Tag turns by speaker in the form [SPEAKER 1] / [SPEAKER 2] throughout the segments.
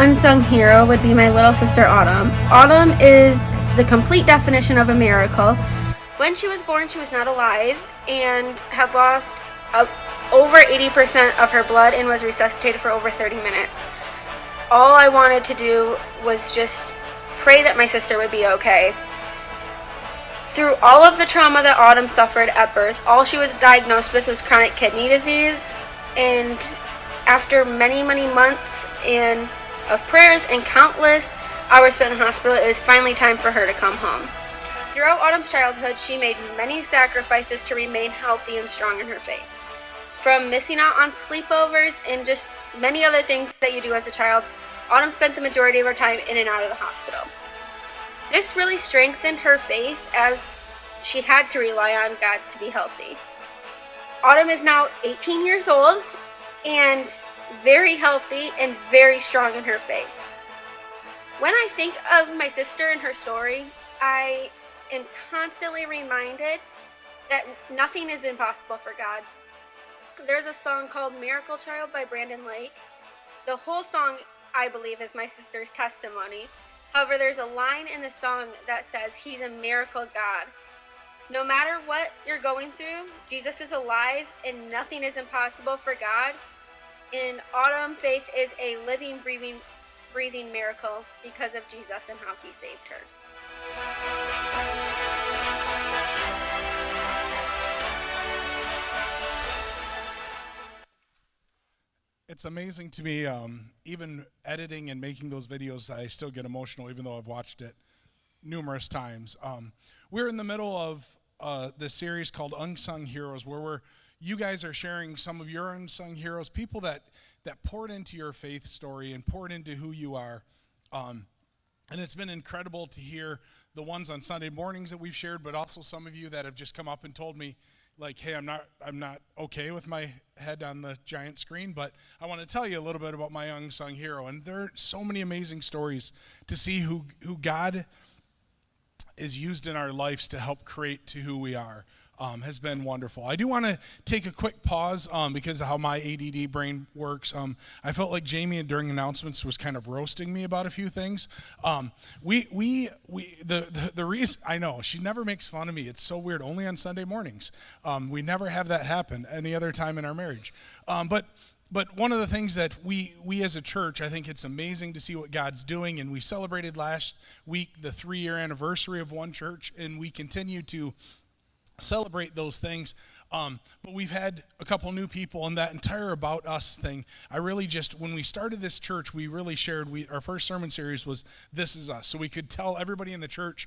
[SPEAKER 1] unsung hero would be my little sister Autumn. Autumn is the complete definition of a miracle. When she was born, she was not alive and had lost over 80% of her blood and was resuscitated for over 30 minutes. All I wanted to do was just pray that my sister would be okay. Through all of the trauma that Autumn suffered at birth, all she was diagnosed with was chronic kidney disease, and after many months of prayers and countless hours spent in the hospital, it was finally time for her to come home. Throughout Autumn's childhood, she made many sacrifices to remain healthy and strong in her faith. From missing out on sleepovers and just many other things that you do as a child, Autumn spent the majority of her time in and out of the hospital. This really strengthened her faith as she had to rely on God to be healthy. Autumn is now 18 years old and very healthy and very strong in her faith. When I think of my sister and her story, I am constantly reminded that nothing is impossible for God. There's a song called Miracle Child by Brandon Lake. The whole song, I believe, is my sister's testimony. However, there's a line in the song that says, "He's a miracle God." No matter what you're going through, Jesus is alive and nothing is impossible for God. And Autumn faith is a living, breathing miracle because of Jesus and how he saved her.
[SPEAKER 2] It's amazing to me, even editing and making those videos, I still get emotional even though I've watched it numerous times. We're in the middle of this series called Unsung Heroes, where you guys are sharing some of your unsung heroes, people that poured into your faith story and poured into who you are. And it's been incredible to hear the ones on Sunday mornings that we've shared, but also some of you that have just come up and told me, like, hey, I'm not okay with my head on the giant screen, but I want to tell you a little bit about my unsung hero. And there are so many amazing stories to see who God is used in our lives to help create to who we are. Has been wonderful. I do want to take a quick pause because of how my ADD brain works. I felt like Jamie during announcements was kind of roasting me about a few things. The reason, I know she never makes fun of me. It's so weird. Only on Sunday mornings. We never have that happen any other time in our marriage. But one of the things that we as a church, I think it's amazing to see what God's doing, and we celebrated last week the 3-year anniversary of One Church, and we continue to celebrate those things, but we've had a couple new people, and that entire About Us thing, I really just, when we started this church, we really shared, our first sermon series was This Is Us, so we could tell everybody in the church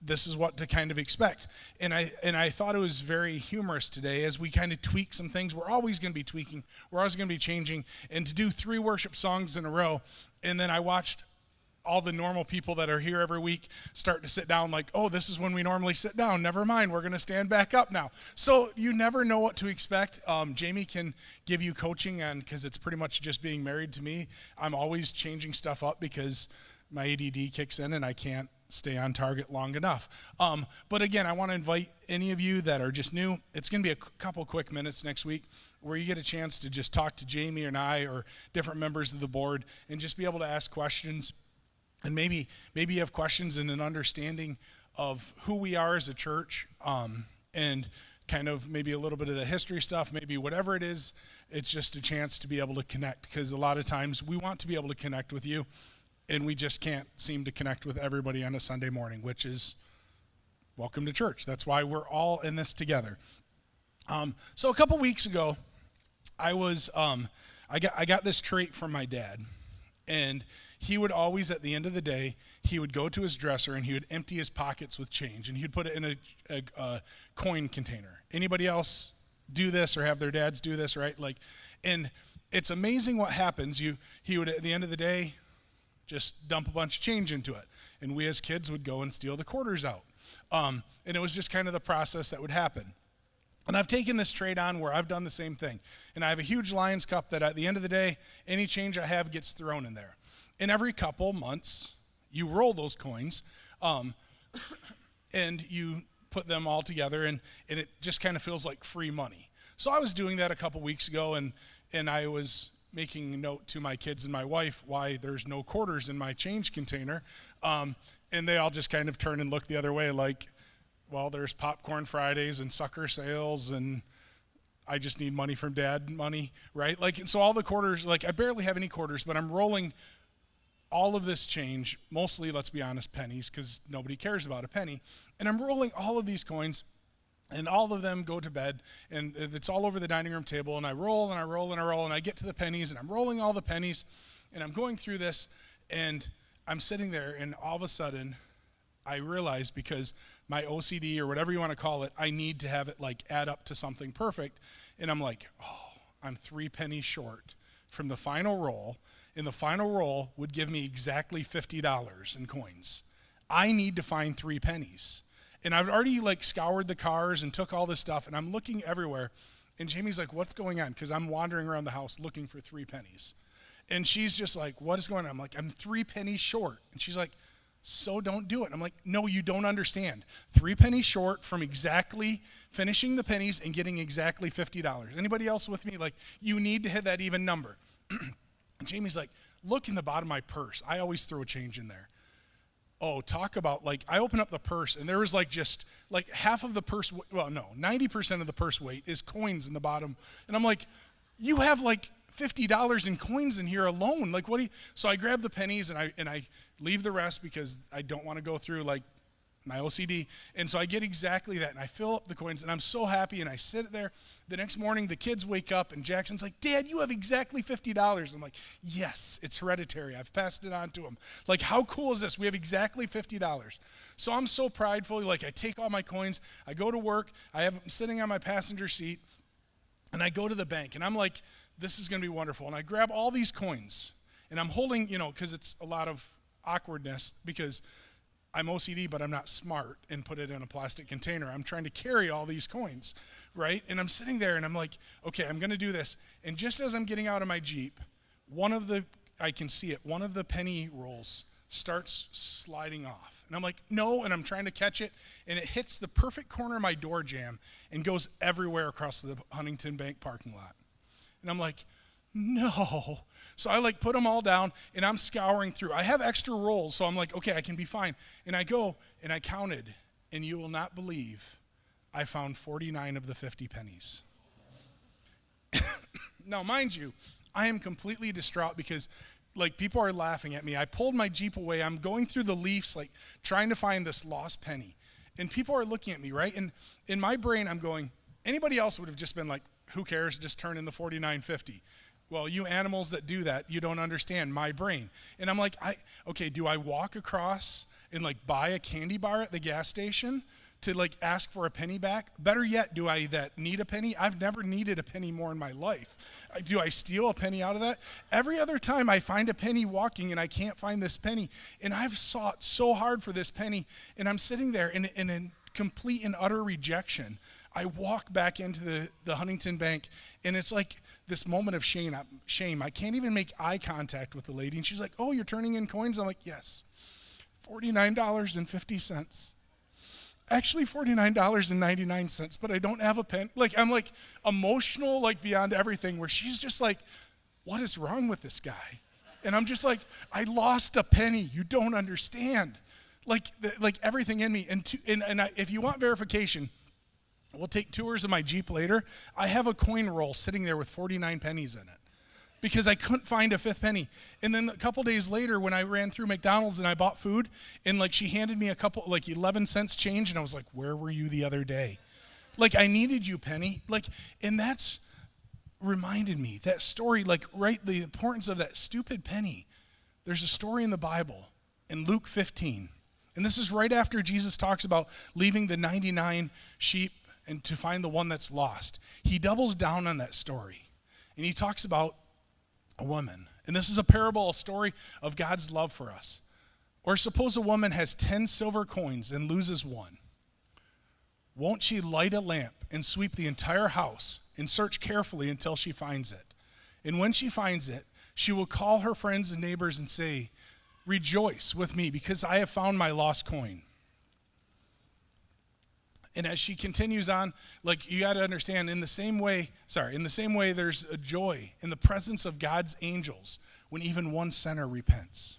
[SPEAKER 2] this is what to kind of expect, and I thought it was very humorous today as we kind of tweak some things. We're always going to be tweaking, we're always going to be changing, and to do 3 worship songs in a row, and then I watched all the normal people that are here every week start to sit down like, oh, this is when we normally sit down. Never mind, we're going to stand back up now. So you never know what to expect. Jamie can give you coaching on, because it's pretty much just being married to me. I'm always changing stuff up because my ADD kicks in and I can't stay on target long enough. But again, I want to invite any of you that are just new. It's going to be a couple quick minutes next week where you get a chance to just talk to Jamie and I or different members of the board and just be able to ask questions. And maybe you have questions and an understanding of who we are as a church, and kind of maybe a little bit of the history stuff, maybe whatever it is. It's just a chance to be able to connect, because a lot of times we want to be able to connect with you, and we just can't seem to connect with everybody on a Sunday morning, which is welcome to church. That's why we're all in this together. So a couple weeks ago, I got this trait from my dad, and he would always, at the end of the day, he would go to his dresser and he would empty his pockets with change, and he'd put it in a coin container. Anybody else do this or have their dads do this, right? And it's amazing what happens. He would, at the end of the day, just dump a bunch of change into it, and we as kids would go and steal the quarters out. And it was just kind of the process that would happen. And I've taken this trait on where I've done the same thing. And I have a huge Lions cup that at the end of the day, any change I have gets thrown in there. And every couple months, you roll those coins, and you put them all together, and it just kind of feels like free money. So I was doing that a couple weeks ago, and I was making a note to my kids and my wife why there's no quarters in my change container. And they all just kind of turn and look the other way like, well, there's popcorn Fridays and sucker sales and I just need money from dad money, right? Like, and so all the quarters, like I barely have any quarters, but I'm rolling all of this change, mostly, let's be honest, pennies, because nobody cares about a penny. And I'm rolling all of these coins, and all of them go to bed, and it's all over the dining room table, and I roll, and I roll, and I roll, and I get to the pennies, and I'm rolling all the pennies, and I'm going through this, and I'm sitting there, and all of a sudden, I realize, because my OCD, or whatever you want to call it, I need to have it, like, add up to something perfect, and I'm like, oh, I'm 3 pennies short from the final roll, and the final roll would give me exactly $50 in coins. I need to find 3 pennies. And I've already like scoured the cars and took all this stuff, and I'm looking everywhere. And Jamie's like, what's going on? Because I'm wandering around the house looking for 3 pennies. And she's just like, what is going on? I'm like, I'm 3 pennies short. And she's like, so don't do it. And I'm like, no, you don't understand. 3 pennies short from exactly finishing the pennies and getting exactly $50. Anybody else with me? Like, you need to hit that even number. And Jamie's like, look in the bottom of my purse. I always throw a change in there. Oh, talk about, like, I open up the purse, and there was, like, just, like, half of the purse, well, no, 90% of the purse weight is coins in the bottom. And I'm like, you have, like, $50 in coins in here alone. Like, what do you, so I grab the pennies, and I leave the rest because I don't want to go through, like, my OCD. And so I get exactly that, and I fill up the coins, and I'm so happy, and I sit there. The next morning, the kids wake up, and Jackson's like, Dad, you have exactly $50. I'm like, yes, it's hereditary. I've passed it on to him. Like, how cool is this? We have exactly $50. So I'm so prideful. Like, I take all my coins. I go to work. I have them sitting on my passenger seat, and I go to the bank, and I'm like, this is going to be wonderful. And I grab all these coins, and I'm holding, you know, because it's a lot of awkwardness because I'm OCD, but I'm not smart, and put it in a plastic container. I'm trying to carry all these coins, right? And I'm sitting there, and I'm like, okay, I'm going to do this. And just as I'm getting out of my Jeep, I can see it, one of the penny rolls starts sliding off. And I'm like, no, and I'm trying to catch it, and it hits the perfect corner of my door jamb and goes everywhere across the Huntington Bank parking lot. And I'm like, no. So I like put them all down, and I'm scouring through. I have extra rolls, so I'm like, okay, I can be fine. And I go, and I counted, and you will not believe I found 49 of the 50 pennies. Now, mind you, I am completely distraught because, like, people are laughing at me. I pulled my Jeep away. I'm going through the leaves, like, trying to find this lost penny. And people are looking at me, right? And in my brain, I'm going, anybody else would have just been like, who cares? Just turn in the $49.50. Well, you animals that do that, you don't understand my brain. And I'm like, okay, do I walk across and like buy a candy bar at the gas station to like ask for a penny back? Better yet, do I need a penny? I've never needed a penny more in my life. Do I steal a penny out of that? Every other time I find a penny walking and I can't find this penny, and I've sought so hard for this penny, and I'm sitting there in complete and utter rejection. I walk back into the Huntington Bank, and it's like this moment of shame. I can't even make eye contact with the lady, and she's like, oh, you're turning in coins? I'm like, yes, $49.50. Actually $49.99, but I don't have a pen. Like, I'm like emotional, like beyond everything, where she's just like, what is wrong with this guy? And I'm just like, I lost a penny. You don't understand. Like everything in me. And if you want verification, we'll take tours of my Jeep later. I have a coin roll sitting there with 49 pennies in it because I couldn't find a 5th penny. And then a couple days later, when I ran through McDonald's and I bought food, and like she handed me a couple, like 11 cents change, and I was like, where were you the other day? Like, I needed you, penny. Like, and that's reminded me, that story, like, right, the importance of that stupid penny. There's a story in the Bible in Luke 15. And this is right after Jesus talks about leaving the 99 sheep and to find the one that's lost. He doubles down on that story. And he talks about a woman. And this is a parable, a story of God's love for us. Or suppose a woman has 10 silver coins and loses one. Won't she light a lamp and sweep the entire house and search carefully until she finds it? And when she finds it, she will call her friends and neighbors and say, rejoice with me because I have found my lost coin. And as she continues on, like, you got to understand, in the same way, there's a joy in the presence of God's angels when even one sinner repents.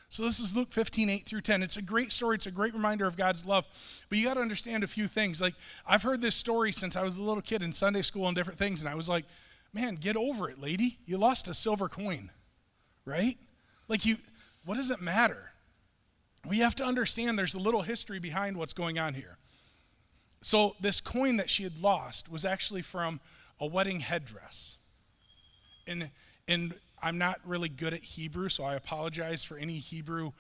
[SPEAKER 2] So this is Luke 15:8-10. It's a great story. It's a great reminder of God's love. But you got to understand a few things. Like, I've heard this story since I was a little kid in Sunday school and different things, and I was like, man, get over it, lady. You lost a silver coin, right? Like, what does it matter? We have to understand there's a little history behind what's going on here. So this coin that she had lost was actually from a wedding headdress. And I'm not really good at Hebrew, so I apologize for any Hebrew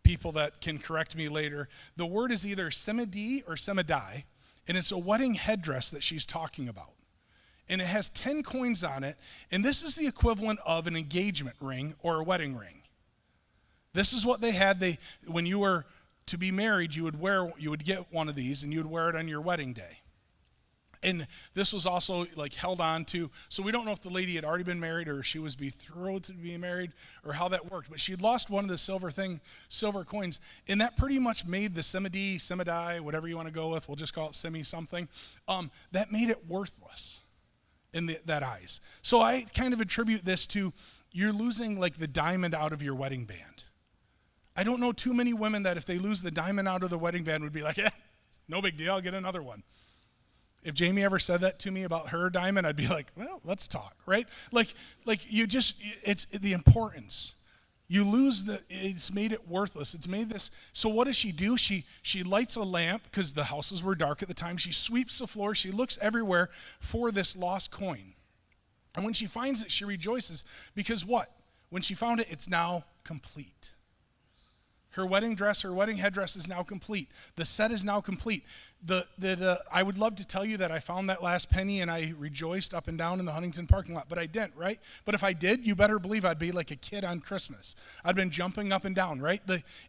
[SPEAKER 2] people that can correct me later. The word is either semedi or semedai, and it's a wedding headdress that she's talking about. And it has 10 coins on it, and this is the equivalent of an engagement ring or a wedding ring. This is what they had. When you were to be married, you would get one of these, and you would wear it on your wedding day. And this was also like held on to, so we don't know if the lady had already been married or she was betrothed to be married or how that worked, but she had lost one of the silver coins, and that pretty much made the semedai, whatever you want to go with, we'll just call it semi something, that made it worthless in that eyes. So I kind of attribute this to, you're losing like the diamond out of your wedding band. I don't know too many women that if they lose the diamond out of the wedding band would be like, no big deal, I'll get another one. If Jamie ever said that to me about her diamond, I'd be like, well, let's talk, right? Like it's the importance. You lose it's made it worthless. It's made this. So what does she do? She lights a lamp because the houses were dark at the time. She sweeps the floor. She looks everywhere for this lost coin. And when she finds it, she rejoices because what? When she found it, it's now complete. Her wedding dress, her wedding headdress is now complete. The set is now complete. I would love to tell you that I found that last penny and I rejoiced up and down in the Huntington parking lot, but I didn't, right? But if I did, you better believe I'd be like a kid on Christmas. I'd been jumping up and down, right?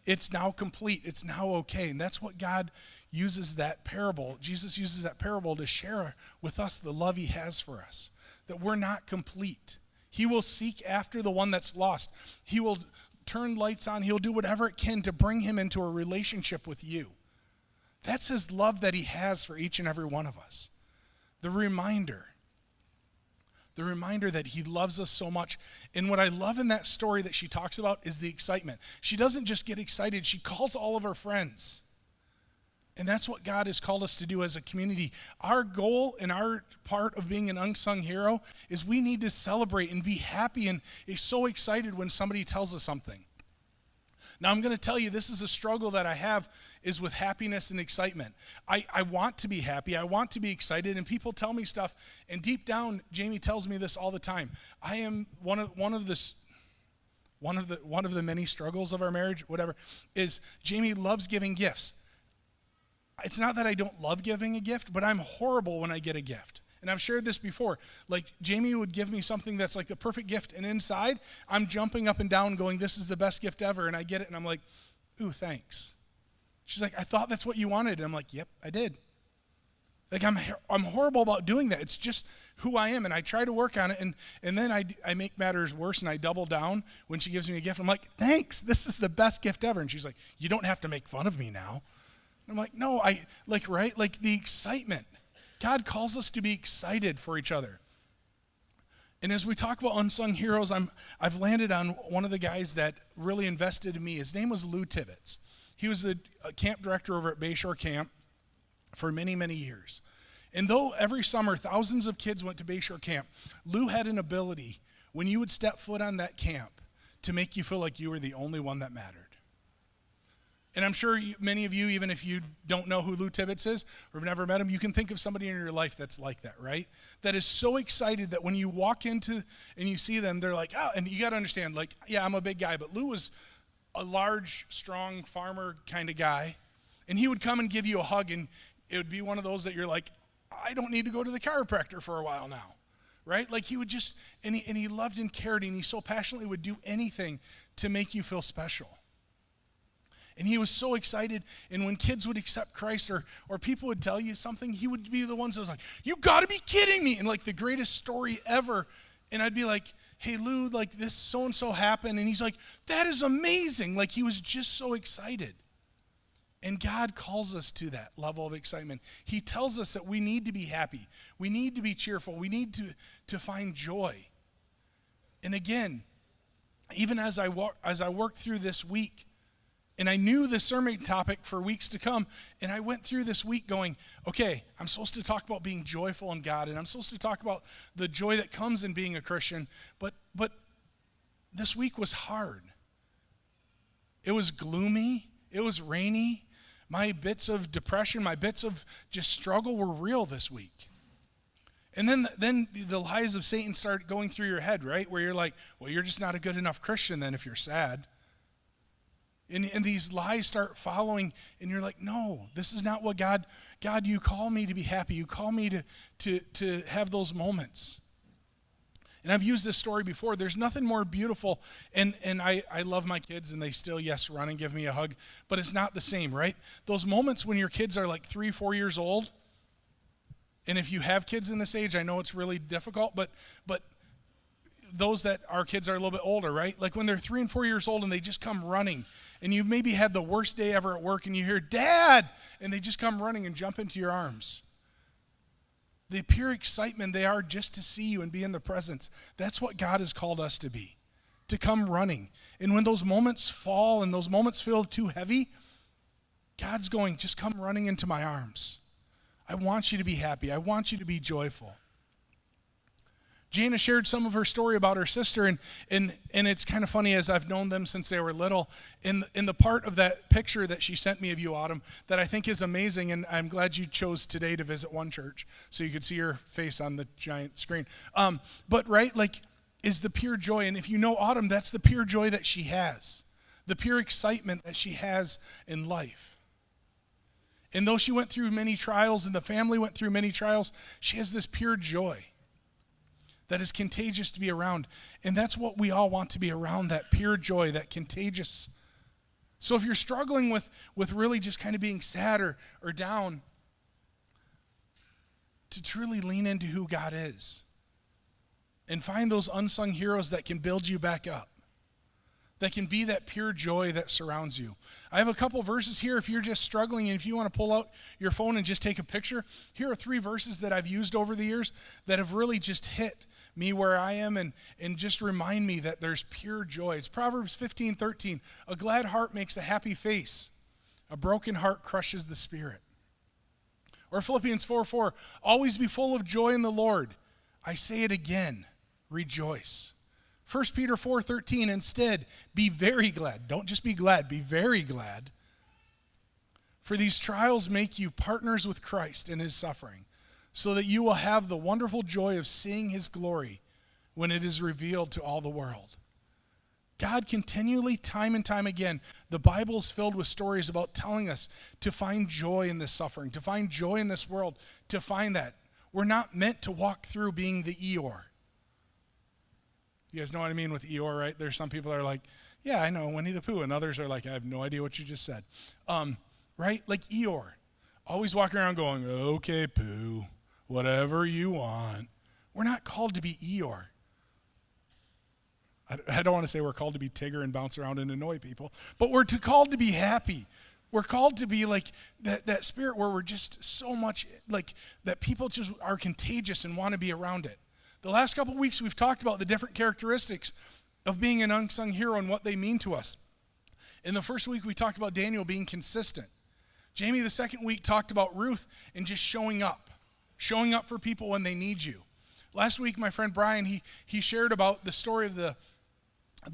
[SPEAKER 2] It's now complete. It's now okay. And that's what God uses that parable. Jesus uses that parable to share with us the love he has for us, that we're not complete. He will seek after the one that's lost. He will turn lights on. He'll do whatever it can to bring him into a relationship with you. That's his love that he has for each and every one of us. The reminder that he loves us so much. And what I love in that story that she talks about is the excitement. She doesn't just get excited, she calls all of her friends. And that's what God has called us to do as a community. Our goal and our part of being an unsung hero is we need to celebrate and be happy and is so excited when somebody tells us something. Now I'm going to tell you, this is a struggle that I have, is with happiness and excitement. I want to be happy, I want to be excited, and people tell me stuff, and deep down, Jamie tells me this all the time. I am one of the many struggles of our marriage, whatever, is Jamie loves giving gifts. It's not that I don't love giving a gift, but I'm horrible when I get a gift. And I've shared this before. Like, Jamie would give me something that's like the perfect gift, and inside, I'm jumping up and down going, this is the best gift ever, and I get it, and I'm like, ooh, thanks. She's like, I thought that's what you wanted. And I'm like, yep, I did. Like, I'm horrible about doing that. It's just who I am, and I try to work on it, and then I make matters worse, and I double down when she gives me a gift. I'm like, thanks, this is the best gift ever. And she's like, you don't have to make fun of me now. I'm like, no, right? Like the excitement. God calls us to be excited for each other. And as we talk about unsung heroes, I've landed on one of the guys that really invested in me. His name was Lou Tibbetts. He was a camp director over at Bayshore Camp for many, many years. And though every summer thousands of kids went to Bayshore Camp, Lou had an ability, when you would step foot on that camp, to make you feel like you were the only one that mattered. And I'm sure many of you, even if you don't know who Lou Tibbetts is or have never met him, you can think of somebody in your life that's like that, right? That is so excited that when you walk into and you see them, they're like, oh, and you got to understand, like, yeah, I'm a big guy, but Lou was a large, strong farmer kind of guy. And he would come and give you a hug, and it would be one of those that you're like, I don't need to go to the chiropractor for a while now, right? Like, he would just, and he loved and cared, and he so passionately would do anything to make you feel special. And he was so excited, and when kids would accept Christ or people would tell you something, he would be the ones that was like, you got to be kidding me, and like the greatest story ever. And I'd be like, hey, Lou, like this so-and-so happened, and he's like, that is amazing. Like, he was just so excited. And God calls us to that level of excitement. He tells us that we need to be happy. We need to be cheerful. We need to find joy. And again, even as I worked through this week, and I knew the sermon topic for weeks to come, and I went through this week going, okay, I'm supposed to talk about being joyful in God, and I'm supposed to talk about the joy that comes in being a Christian, but this week was hard. It was gloomy. It was rainy. My bits of depression, my bits of just struggle were real this week. And then the lies of Satan start going through your head, right? Where you're like, well, you're just not a good enough Christian then if you're sad. And these lies start following, and you're like, no, this is not what God, you call me to be happy. You call me to have those moments. And I've used this story before. There's nothing more beautiful, and I love my kids, and they still, yes, run and give me a hug, but it's not the same, right? Those moments when your kids are like 3, 4 years old, and if you have kids in this age, I know it's really difficult, but those that our kids are a little bit older, right? Like when they're 3 and 4 years old and they just come running, and you maybe had the worst day ever at work, and you hear, Dad, and they just come running and jump into your arms. The pure excitement they are just to see you and be in the presence. That's what God has called us to be, to come running. And when those moments fall and those moments feel too heavy, God's going, just come running into my arms. I want you to be happy. I want you to be joyful. Jana shared some of her story about her sister, and it's kind of funny as I've known them since they were little. In the part of that picture that she sent me of you, Autumn, that I think is amazing, and I'm glad you chose today to visit one church so you could see her face on the giant screen. But right, like, is the pure joy, and if you know Autumn, that's the pure joy that she has, the pure excitement that she has in life. And though she went through many trials and the family went through many trials, she has this pure joy that is contagious to be around. And that's what we all want to be around, that pure joy, that contagious. So if you're struggling with really just kind of being sad or down, to truly lean into who God is and find those unsung heroes that can build you back up, that can be that pure joy that surrounds you. I have a couple verses here if you're just struggling, and if you want to pull out your phone and just take a picture. Here are 3 verses that I've used over the years that have really just hit me where I am and just remind me that there's pure joy. It's Proverbs 15:13. A glad heart makes a happy face. A broken heart crushes the spirit. Or Philippians 4:4. Always be full of joy in the Lord. I say it again, rejoice. 1 Peter 4:13, instead, be very glad. Don't just be glad, be very glad. For these trials make you partners with Christ in his suffering, so that you will have the wonderful joy of seeing his glory when it is revealed to all the world. God continually, time and time again, the Bible is filled with stories about telling us to find joy in this suffering, to find joy in this world, to find that. We're not meant to walk through being the Eeyore. You guys know what I mean with Eeyore, right? There's some people that are like, yeah, I know, Winnie the Pooh. And others are like, I have no idea what you just said. Right? Like Eeyore. Always walking around going, okay, Pooh, whatever you want. We're not called to be Eeyore. I don't want to say we're called to be Tigger and bounce around and annoy people, but we're called to be happy. We're called to be like that spirit where we're just so much like that people just are contagious and want to be around it. The last couple of weeks we've talked about the different characteristics of being an unsung hero and what they mean to us. In the first week we talked about Daniel being consistent. Jamie the second week talked about Ruth and just showing up for people when they need you. Last week my friend Brian, he shared about the story of the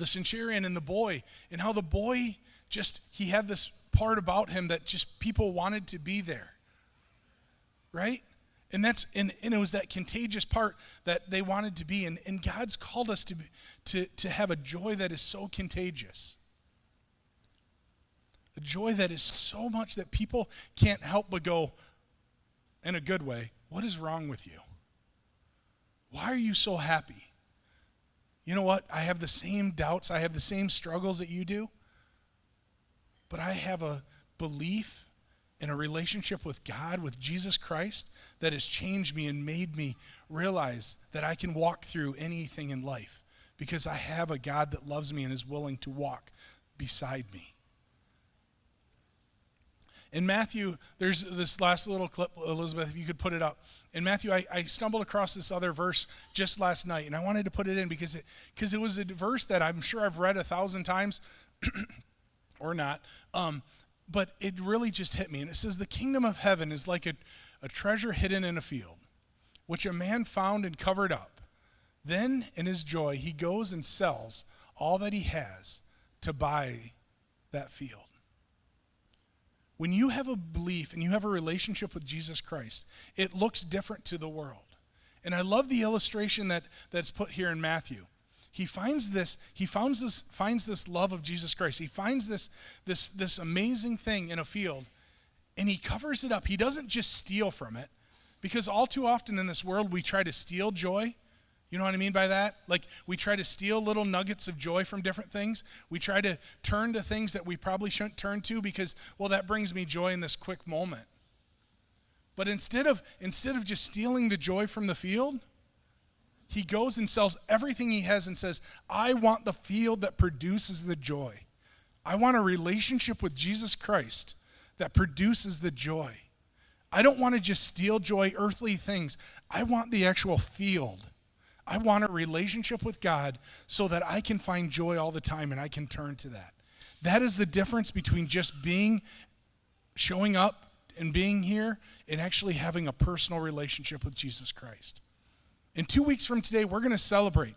[SPEAKER 2] centurion and the boy, and how the boy he had this part about him that just people wanted to be there, right? And it was that contagious part that they wanted to be, and God's called us to have a joy that is so contagious, a joy that is so much that people can't help but go, in a good way, what is wrong with you? Why are you so happy? You know what? I have the same doubts. I have the same struggles that you do. But I have a belief in a relationship with God, with Jesus Christ, that has changed me and made me realize that I can walk through anything in life because I have a God that loves me and is willing to walk beside me. In Matthew, there's this last little clip, Elizabeth, if you could put it up. In Matthew, I stumbled across this other verse just last night, and I wanted to put it in because it was a verse that I'm sure I've read 1,000 times, or not, but it really just hit me. And it says, the kingdom of heaven is like a treasure hidden in a field, which a man found and covered up. Then, in his joy, he goes and sells all that he has to buy that field. When you have a belief and you have a relationship with Jesus Christ, it looks different to the world. And I love the illustration that's put here in Matthew. He finds this love of Jesus Christ. He finds this amazing thing in a field, and he covers it up. He doesn't just steal from it, because all too often in this world we try to steal joy. You know what I mean by that? Like, we try to steal little nuggets of joy from different things. We try to turn to things that we probably shouldn't turn to because, well, that brings me joy in this quick moment. But instead of just stealing the joy from the field, he goes and sells everything he has and says, I want the field that produces the joy. I want a relationship with Jesus Christ that produces the joy. I don't want to just steal joy, earthly things. I want the actual field. I want a relationship with God so that I can find joy all the time and I can turn to that. That is the difference between just showing up and being here and actually having a personal relationship with Jesus Christ. In 2 weeks from today, we're going to celebrate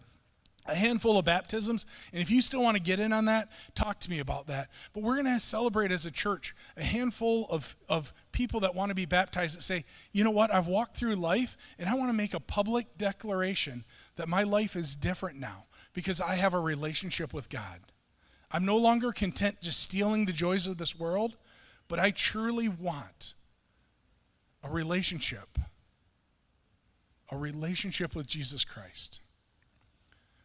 [SPEAKER 2] a handful of baptisms. And if you still want to get in on that, talk to me about that. But we're going to celebrate as a church a handful of people that want to be baptized that say, you know what, I've walked through life and I want to make a public declaration that my life is different now because I have a relationship with God. I'm no longer content just stealing the joys of this world, but I truly want a relationship with Jesus Christ.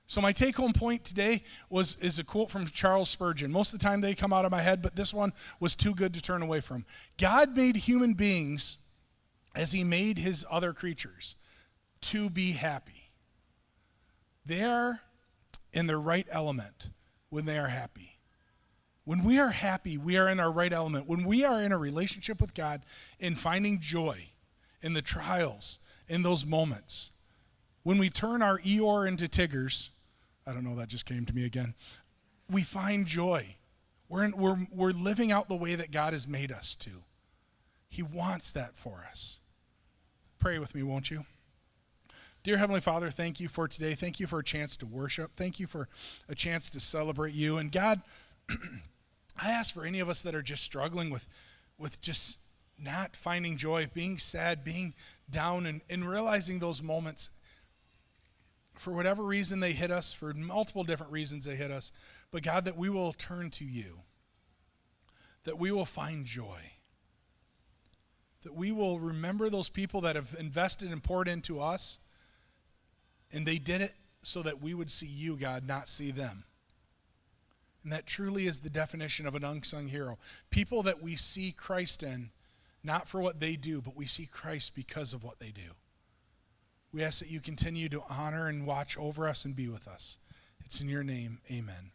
[SPEAKER 2] So my take-home point today is a quote from Charles Spurgeon. Most of the time they come out of my head, but this one was too good to turn away from. God made human beings as he made his other creatures to be happy. They are in their right element when they are happy. When we are happy, we are in our right element. When we are in a relationship with God and finding joy in the trials, in those moments, when we turn our Eeyore into Tiggers, I don't know, that just came to me again, we find joy. We're living out the way that God has made us to. He wants that for us. Pray with me, won't you? Dear Heavenly Father, thank you for today. Thank you for a chance to worship. Thank you for a chance to celebrate you. And God, I ask for any of us that are just struggling with just not finding joy, being sad, being down, and realizing those moments, for whatever reason they hit us, for multiple different reasons they hit us, but God, that we will turn to you, that we will find joy, that we will remember those people that have invested and poured into us, and they did it so that we would see you, God, not see them. And that truly is the definition of an unsung hero. People that we see Christ in, not for what they do, but we see Christ because of what they do. We ask that you continue to honor and watch over us and be with us. It's in your name, amen.